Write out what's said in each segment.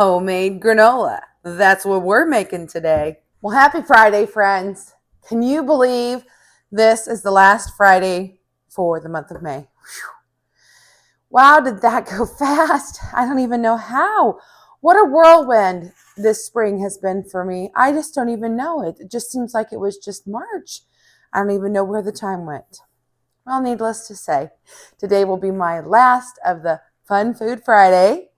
homemade granola. That's what we're making today. Well, happy Friday, friends. Can you believe this is the last Friday for the month of May? Whew. Wow, did that go fast? I don't even know how. What a whirlwind this spring has been for me. I just don't even know it. It just seems like it was just March. I don't even know where the time went. Well, needless to say, today will be my last of the Fun Food Friday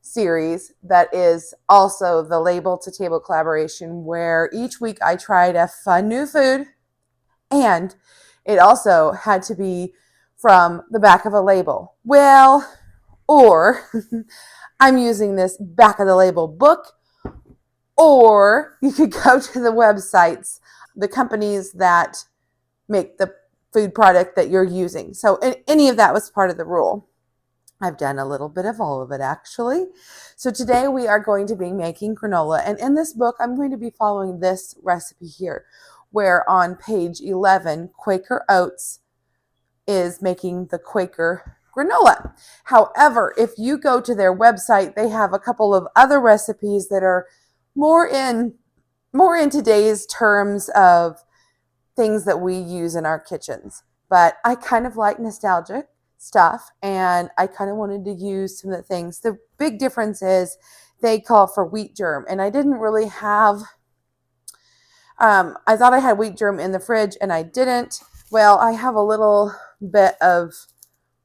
series that is also the Label to Table collaboration, where each week I tried a fun new food, and it also had to be from the back of a label. Well, or I'm using this back of the label book, or you could go to the websites, the companies that make the food product that you're using. So any of that was part of the rule. I've done a little bit of all of it, actually. So today we are going to be making granola. And in this book, I'm going to be following this recipe here, where on page 11, Quaker Oats is making the Quaker granola. However, if you go to their website, they have a couple of other recipes that are more in today's terms of things that we use in our kitchens. But I kind of like nostalgic stuff, and I kind of wanted to use some of the things. The big difference is they call for wheat germ, and I didn't really have, I thought I had wheat germ in the fridge, and I didn't. Well, I have a little bit of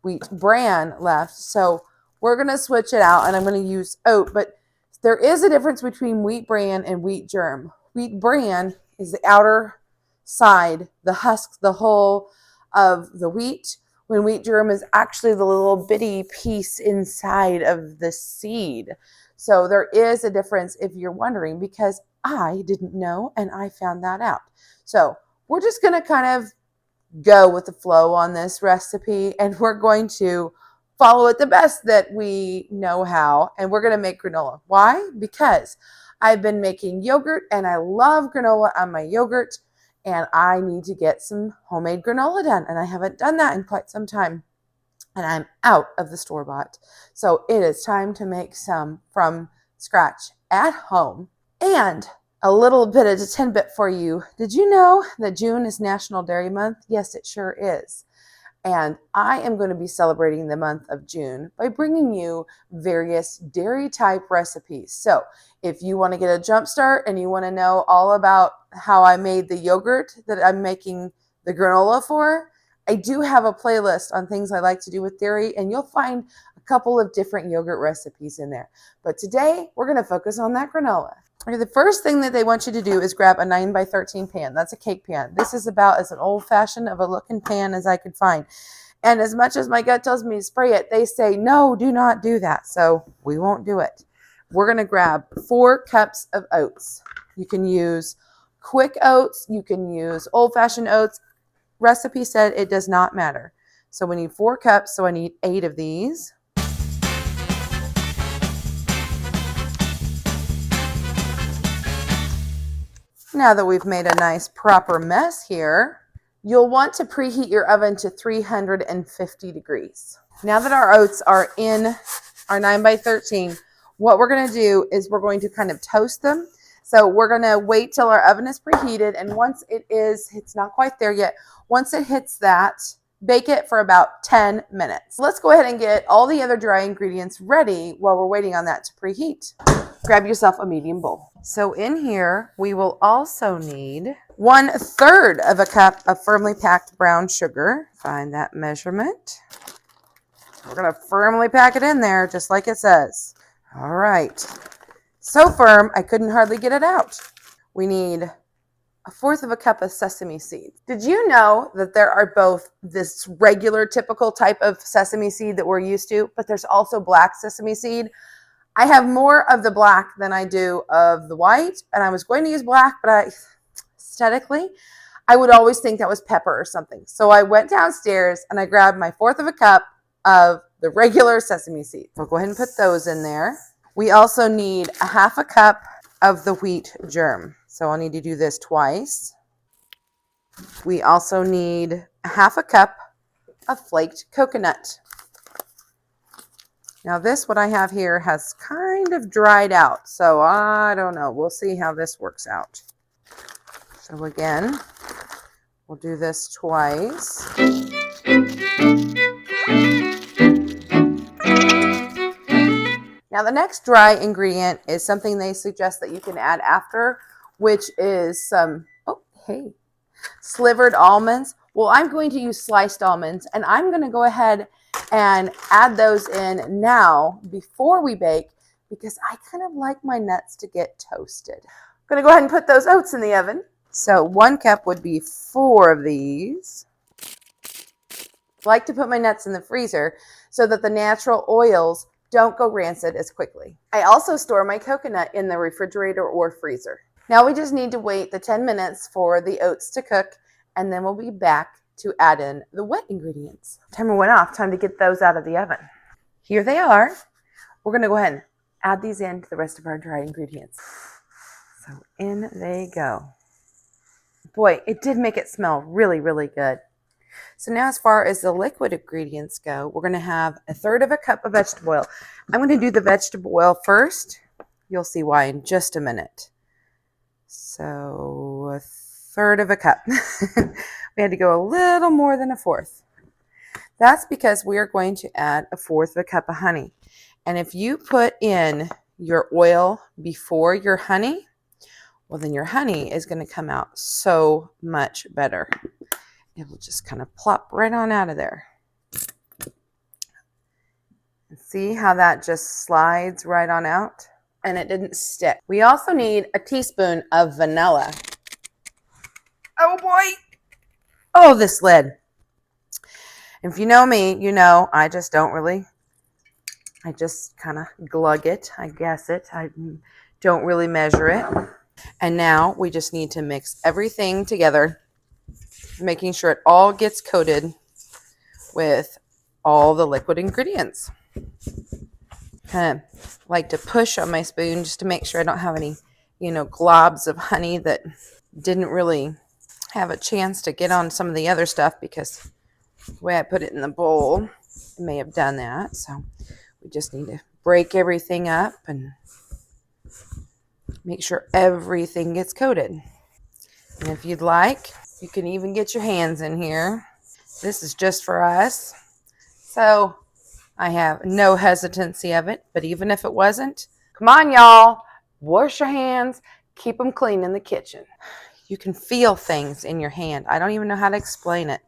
wheat bran left, so we're going to switch it out, and I'm going to use oat, but there is a difference between wheat bran and wheat germ. Wheat bran is the outer side, the husk, the hull of the wheat, when wheat germ is actually the little bitty piece inside of the seed. So there is a difference if you're wondering, because I didn't know and I found that out. So we're just going to kind of go with the flow on this recipe, and we're going to follow it the best that we know how, and we're going to make granola. Why? Because I've been making yogurt and I love granola on my yogurt, and I need to get some homemade granola done, and I haven't done that in quite some time, and I'm out of the store-bought. So it is time to make some from scratch at home. And a little bit of a tidbit for you. Did you know that June is National Dairy Month? Yes, it sure is. And I am going to be celebrating the month of June by bringing you various dairy type recipes. So if you want to get a jump start and you want to know all about how I made the yogurt that I'm making the granola for, I do have a playlist on things I like to do with dairy, and you'll find a couple of different yogurt recipes in there. But today we're going to focus on that granola. Okay, the first thing that they want you to do is grab a 9x13 pan. That's a cake pan. This is about as an old-fashioned of a looking pan as I could find. And as much as my gut tells me to spray it, they say, no, do not do that. So we won't do it. We're going to grab 4 cups of oats. You can use quick oats. You can use old-fashioned oats. Recipe said it does not matter. So we need 4 cups, so I need 8 of these. Now that we've made a nice proper mess here, you'll want to preheat your oven to 350 degrees. Now that our oats are in our 9x13, what we're going to do is we're going to kind of toast them. So we're going to wait till our oven is preheated, and once it's not quite there yet, once it hits that, bake it for about 10 minutes. Let's go ahead and get all the other dry ingredients ready while we're waiting on that to preheat. Grab yourself a medium bowl. So in here, we will also need 1/3 of a cup of firmly packed brown sugar. Find that measurement. We're going to firmly pack it in there, just like it says. All right. So firm, I couldn't hardly get it out. We need 1/4 of a cup of sesame seeds. Did you know that there are both this regular typical type of sesame seed that we're used to, but there's also black sesame seed? I have more of the black than I do of the white, and I was going to use black, but aesthetically, I would always think that was pepper or something. So I went downstairs and I grabbed my 1/4 of a cup of the regular sesame seeds. We'll go ahead and put those in there. We also need 1/2 a cup of the wheat germ. So I'll need to do this twice. We also need 1/2 a cup of flaked coconut. Now this, what I have here, has kind of dried out. So I don't know. We'll see how this works out. So again, we'll do this twice. Now the next dry ingredient is something they suggest that you can add after, which is some, slivered almonds. Well, I'm going to use sliced almonds, and I'm going to go ahead and add those in now before we bake because I kind of like my nuts to get toasted. I'm going to go ahead and put those oats in the oven. So 1 cup would be 4 of these. I like to put my nuts in the freezer so that the natural oils don't go rancid as quickly. I also store my coconut in the refrigerator or freezer. Now we just need to wait the 10 minutes for the oats to cook, and then we'll be back to add in the wet ingredients. Timer went off, time to get those out of the oven. Here they are. We're gonna go ahead and add these in to the rest of our dried ingredients. So in they go. Boy, it did make it smell really, really good. So now as far as the liquid ingredients go, we're going to have 1/3 cup of vegetable oil. I'm going to do the vegetable oil first. You'll see why in just a minute. So 1/3 cup. We had to go a little more than 1/4. That's because we are going to add 1/4 cup of honey. And if you put in your oil before your honey, well then your honey is going to come out so much better. It will just kind of plop right on out of there. And see how that just slides right on out? And it didn't stick. We also need a teaspoon of vanilla. Oh boy! Oh, this lid. If you know me, you know I just don't really, I just kind of glug it, I guess it. I don't really measure it. And now we just need to mix everything together, making sure it all gets coated with all the liquid ingredients. Kind of like to push on my spoon just to make sure I don't have any, globs of honey that didn't really have a chance to get on some of the other stuff because the way I put it in the bowl, I may have done that. So we just need to break everything up and make sure everything gets coated. And if you'd like, you can even get your hands in here. This is just for us. So I have no hesitancy of it, but even if it wasn't, come on y'all, wash your hands, keep them clean in the kitchen. You can feel things in your hand. I don't even know how to explain it.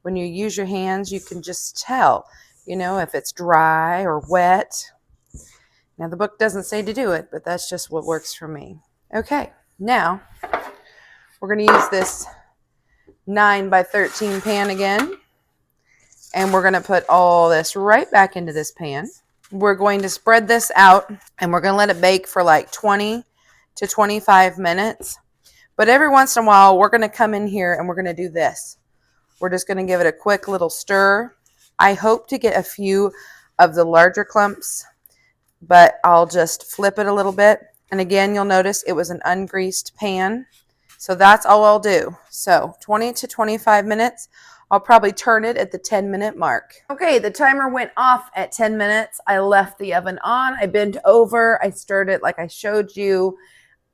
When you use your hands, you can just tell, if it's dry or wet. Now the book doesn't say to do it, but that's just what works for me. Okay, now we're going to use this 9x13 pan again. And we're going to put all this right back into this pan. We're going to spread this out and we're going to let it bake for like 20 to 25 minutes. But every once in a while, we're going to come in here and we're going to do this. We're just going to give it a quick little stir. I hope to get a few of the larger clumps, but I'll just flip it a little bit. And again, you'll notice it was an ungreased pan. So that's all I'll do. So 20 to 25 minutes. I'll probably turn it at the 10-minute mark. Okay, the timer went off at 10 minutes. I left the oven on. I bent over. I stirred it like I showed you.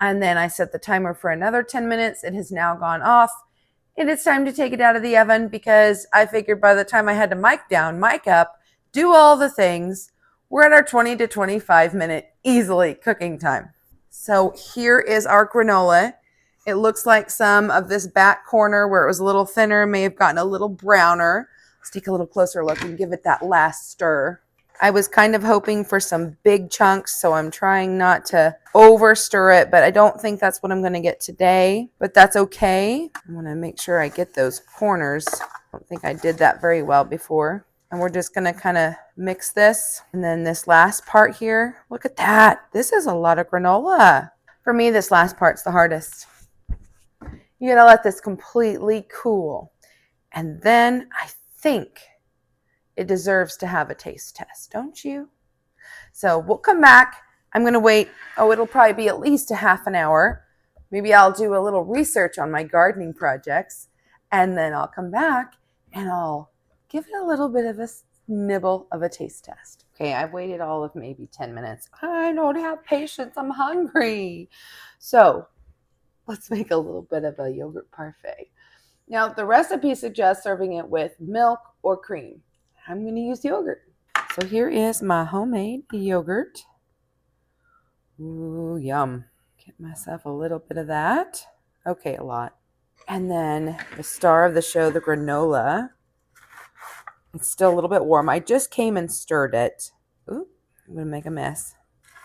And then I set the timer for another 10 minutes. It has now gone off. It is time to take it out of the oven because I figured by the time I had to mic down, mic up, do all the things, we're at our 20 to 25 minute easily cooking time. So here is our granola. It looks like some of this back corner where it was a little thinner may have gotten a little browner. Let's take a little closer look and give it that last stir. I was kind of hoping for some big chunks, so I'm trying not to over stir it, but I don't think that's what I'm going to get today, but that's okay. I want to make sure I get those corners. I don't think I did that very well before. And we're just going to kind of mix this. And then this last part here, look at that. This is a lot of granola. For me, this last part's the hardest. You gotta let this completely cool. And then I think it deserves to have a taste test, don't you? So we'll come back. I'm gonna wait. Oh, it'll probably be at least a half an hour. Maybe I'll do a little research on my gardening projects. And then I'll come back and I'll give it a little bit of a nibble of a taste test. Okay, I've waited all of maybe 10 minutes. I don't have patience. I'm hungry. So let's make a little bit of a yogurt parfait. Now, the recipe suggests serving it with milk or cream. I'm going to use yogurt. So here is my homemade yogurt. Ooh, yum. Get myself a little bit of that. Okay, a lot. And then the star of the show, the granola. It's still a little bit warm. I just came and stirred it. Ooh, I'm going to make a mess.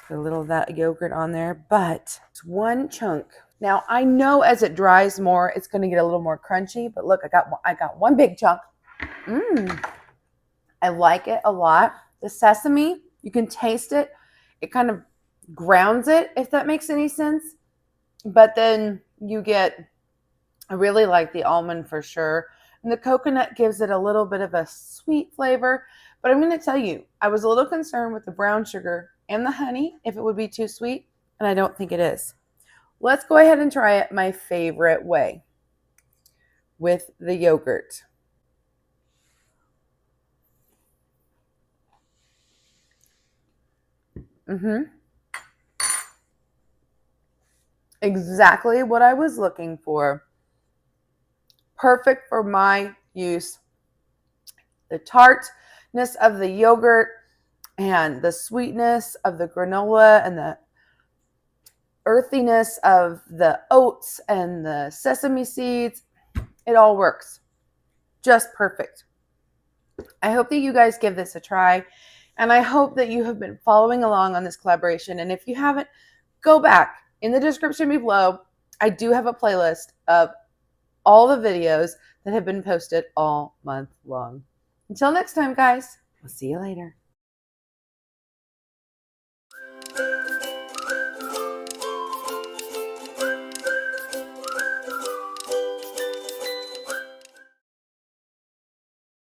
Put a little of that yogurt on there, but it's one chunk. Now, I know as it dries more, it's going to get a little more crunchy, but look, I got one big chunk. I like it a lot. The sesame, you can taste it. It kind of grounds it, if that makes any sense. But then you get, I really like the almond for sure. And the coconut gives it a little bit of a sweet flavor. But I'm going to tell you, I was a little concerned with the brown sugar and the honey, if it would be too sweet. And I don't think it is. Let's go ahead and try it my favorite way, with the yogurt. Exactly what I was looking for. Perfect for my use. The tartness of the yogurt and the sweetness of the granola and the earthiness of the oats and the sesame seeds. It all works. Just perfect. I hope that you guys give this a try. And I hope that you have been following along on this collaboration. And if you haven't, go back in the description below. I do have a playlist of all the videos that have been posted all month long. Until next time, guys, we'll see you later.